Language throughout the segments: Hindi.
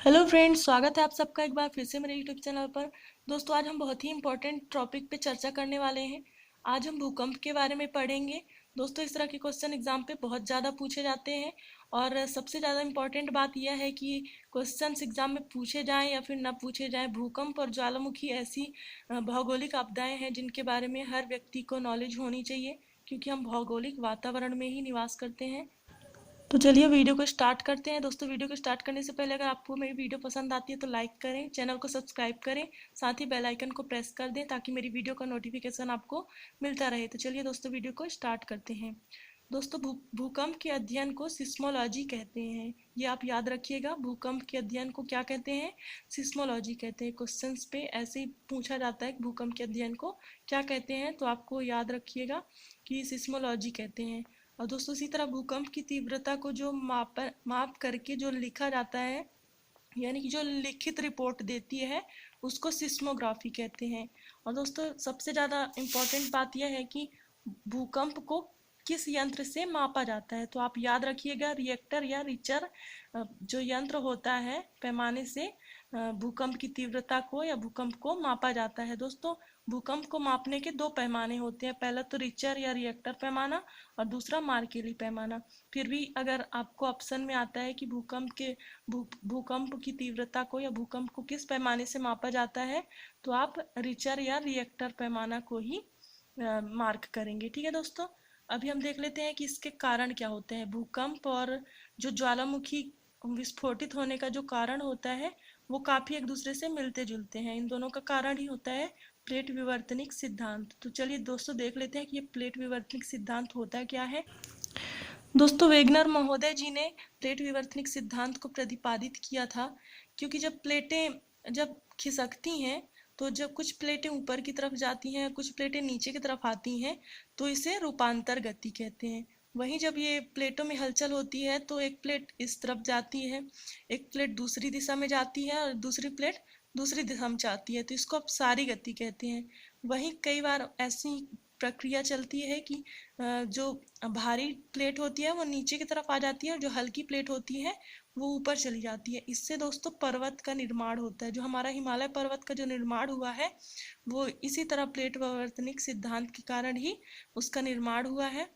हेलो फ्रेंड्स, स्वागत है आप सबका एक बार फिर से मेरे यूट्यूब चैनल पर। दोस्तों, आज हम बहुत ही इंपॉर्टेंट टॉपिक पे चर्चा करने वाले हैं। आज हम भूकंप के बारे में पढ़ेंगे। दोस्तों, इस तरह के क्वेश्चन एग्जाम पे बहुत ज़्यादा पूछे जाते हैं और सबसे ज़्यादा इम्पॉर्टेंट बात यह है कि क्वेश्चंस एग्जाम में पूछे जाएं या फिर ना पूछे जाएं, भूकंप और ज्वालामुखी ऐसी भौगोलिक आपदाएं हैं जिनके बारे में हर व्यक्ति को नॉलेज होनी चाहिए, क्योंकि हम भौगोलिक वातावरण में ही निवास करते हैं। तो चलिए वीडियो को स्टार्ट करते हैं। दोस्तों, वीडियो को स्टार्ट करने से पहले अगर आपको मेरी वीडियो पसंद आती है तो लाइक करें, चैनल को सब्सक्राइब करें, साथ ही बेल आइकन को प्रेस कर दें ताकि मेरी वीडियो का नोटिफिकेशन आपको मिलता रहे। तो चलिए दोस्तों, वीडियो को स्टार्ट करते हैं। दोस्तों, भूकंप के अध्ययन को सिस्मोलॉजी कहते हैं। ये आप याद रखिएगा, भूकंप के अध्ययन को क्या कहते हैं? सिस्मोलॉजी कहते हैं। क्वेश्चंस पे ऐसे ही पूछा जाता है कि भूकंप के अध्ययन को क्या कहते हैं, तो आपको याद रखिएगा कि सिस्मोलॉजी कहते हैं। और दोस्तों, इसी तरह भूकंप की तीव्रता को जो माप करके जो लिखा जाता है, यानी कि जो लिखित रिपोर्ट देती है, उसको सिस्मोग्राफी कहते हैं। और दोस्तों, सबसे ज़्यादा इम्पोर्टेंट बात यह है कि भूकंप को किस यंत्र से मापा जाता है, तो आप याद रखिएगा, रिएक्टर या रिचर जो यंत्र होता है, पैमाने से भूकंप की तीव्रता को या भूकंप को मापा जाता है। दोस्तों, भूकंप को मापने के दो पैमाने होते हैं, पहला तो रिचर या रिएक्टर पैमाना और दूसरा मार्केली पैमाना। फिर भी अगर आपको ऑप्शन में आता है कि भूकंप की तीव्रता को या भूकंप को किस पैमाने से मापा जाता है, तो आप रिचर या रिएक्टर पैमाना को ही मार्क करेंगे। ठीक है दोस्तों, अभी हम देख लेते हैं कि इसके कारण क्या होते हैं। भूकंप और जो ज्वालामुखी विस्फोटित होने का जो कारण होता है, वो काफी एक दूसरे से मिलते जुलते हैं। इन दोनों का कारण ही होता है प्लेट विवर्तनिक सिद्धांत। तो चलिए दोस्तों, देख लेते हैं कि ये प्लेट विवर्तनिक सिद्धांत होता क्या है। दोस्तों, वेगनर महोदय जी ने प्लेट विवर्तनिक सिद्धांत को प्रतिपादित किया था, क्योंकि जब खिसकती हैं, तो जब कुछ प्लेटें ऊपर की तरफ जाती हैं, कुछ प्लेटें नीचे की तरफ आती हैं, तो इसे रूपांतर गति कहते हैं। वहीं जब ये प्लेटों में हलचल होती है, तो एक प्लेट इस तरफ जाती है, एक प्लेट दूसरी दिशा में जाती है और दूसरी प्लेट दूसरी दिशा में जाती है, तो इसको अपसारी गति कहते हैं। वहीं कई बार ऐसी प्रक्रिया चलती है कि जो भारी प्लेट होती है वो नीचे की तरफ आ जाती है और जो हल्की प्लेट होती है वो ऊपर चली जाती है। इससे दोस्तों पर्वत का निर्माण होता है। जो हमारा हिमालय पर्वत का जो निर्माण हुआ है, वो इसी तरह प्लेट विवर्तनिक सिद्धांत के कारण ही उसका निर्माण हुआ है।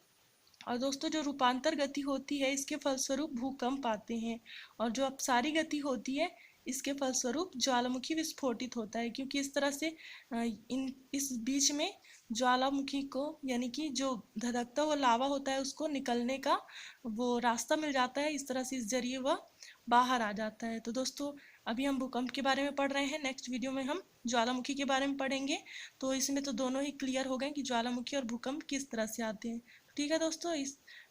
और दोस्तों, जो रूपांतर गति होती है, इसके फलस्वरूप भूकंप आते हैं। और जो अपसारी गति होती है, इसके फलस्वरूप ज्वालामुखी विस्फोटित होता है, क्योंकि इस तरह से इस बीच में ज्वालामुखी को, यानी कि जो धधकता हुआ लावा होता है, उसको निकलने का वो रास्ता मिल जाता है। इस तरह से इस जरिए वह बाहर आ जाता है। तो दोस्तों, अभी हम भूकंप के बारे में पढ़ रहे हैं, नेक्स्ट वीडियो में हम ज्वालामुखी के बारे में पढ़ेंगे। तो इसमें तो दोनों ही क्लियर हो गए कि ज्वालामुखी और भूकंप किस तरह से आते हैं। ठीक है दोस्तों,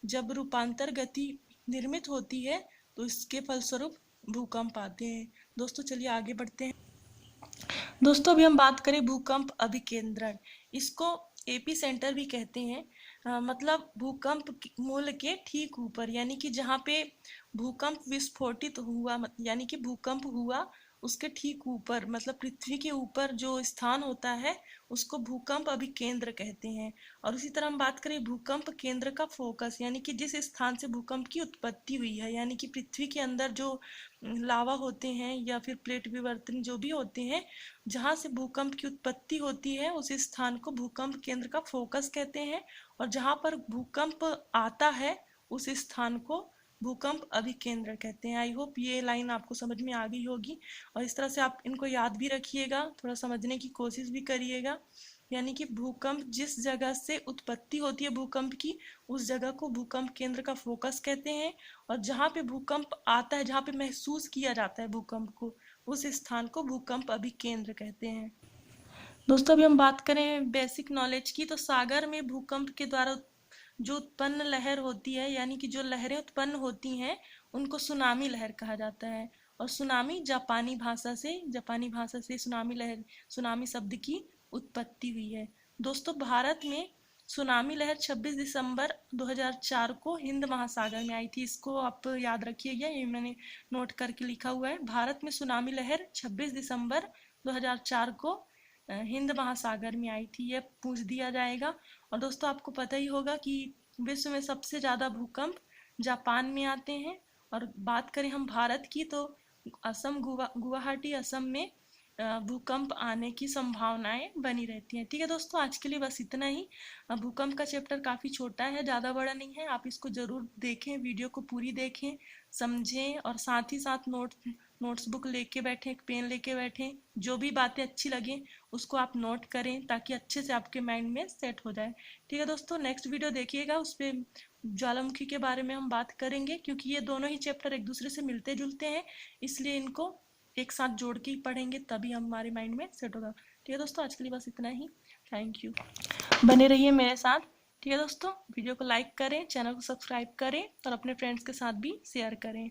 जब रूपांतर गति निर्मित होती है, तो इसके फलस्वरूप भूकंप आते हैं। दोस्तों, चलिए आगे बढ़ते हैं। दोस्तों, अभी हम बात करें भूकंप अभिकेंद्रण। इसको एपी सेंटर भी कहते हैं। मतलब भूकंप मूल के ठीक ऊपर, यानी कि जहाँ पे भूकंप विस्फोटित हुआ, यानी कि भूकंप हुआ, उसके ठीक ऊपर, मतलब पृथ्वी के ऊपर जो स्थान होता है, उसको भूकंप अभिकेंद्र कहते हैं। और उसी तरह हम बात करें भूकंप केंद्र का फोकस, यानी कि जिस स्थान से भूकंप की उत्पत्ति हुई है, यानी कि पृथ्वी के अंदर जो लावा होते हैं या फिर प्लेट विवर्तन जो भी होते हैं, जहाँ से भूकंप की उत्पत्ति होती है, उस स्थान को भूकंप केंद्र का फोकस कहते हैं। और जहाँ पर भूकंप आता है, उस स्थान को भूकंप अभिकेंद्र कहते हैं। आई होप ये लाइन आपको समझ में आ गई होगी, और इस तरह से आप इनको याद भी रखिएगा, थोड़ा समझने की कोशिश भी करिएगा। यानी कि भूकंप जिस जगह से उत्पत्ति होती है भूकंप की, उस जगह को भूकंप केंद्र का फोकस कहते हैं। और जहाँ पे भूकंप आता है, जहाँ पे महसूस किया जाता है भूकंप को, उस स्थान को भूकंप अभिकेंद्र कहते हैं। दोस्तों, अभी हम बात करें बेसिक नॉलेज की, तो सागर में भूकंप के द्वारा जो उत्पन्न लहर होती है, यानी कि जो लहरें उत्पन्न होती हैं, उनको सुनामी लहर कहा जाता है। और जापानी भाषा से सुनामी शब्द की उत्पत्ति हुई है। दोस्तों, भारत में सुनामी लहर 26 दिसंबर 2004 को हिंद महासागर में आई थी। इसको आप याद रखिएगा, ये मैंने नोट करके लिखा हुआ है। भारत में सुनामी लहर 26 दिसंबर 2004 को हिंद महासागर में आई थी, यह पूछ दिया जाएगा। और दोस्तों, आपको पता ही होगा कि विश्व में सबसे ज़्यादा भूकंप जापान में आते हैं। और बात करें हम भारत की, तो असम गुवाहाटी असम में भूकंप आने की संभावनाएं बनी रहती हैं। ठीक है दोस्तों, आज के लिए बस इतना ही। भूकंप का चैप्टर काफ़ी छोटा है, ज़्यादा बड़ा नहीं है। आप इसको ज़रूर देखें, वीडियो को पूरी देखें, समझें, और साथ ही साथ नोट्स बुक लेके बैठें, एक पेन लेके बैठें। जो भी बातें अच्छी लगें उसको आप नोट करें ताकि अच्छे से आपके माइंड में सेट हो जाए। ठीक है दोस्तों, नेक्स्ट वीडियो देखिएगा, उस पर ज्वालामुखी के बारे में हम बात करेंगे, क्योंकि ये दोनों ही चैप्टर एक दूसरे से मिलते जुलते हैं, इसलिए इनको एक साथ जोड़ के ही पढ़ेंगे तभी हमारे माइंड में सेट होगा। ठीक है दोस्तों, आज के लिए बस इतना ही। थैंक यू, बने रहिए मेरे साथ। ठीक है दोस्तों, वीडियो को लाइक करें, चैनल को सब्सक्राइब करें और अपने फ्रेंड्स के साथ भी शेयर करें।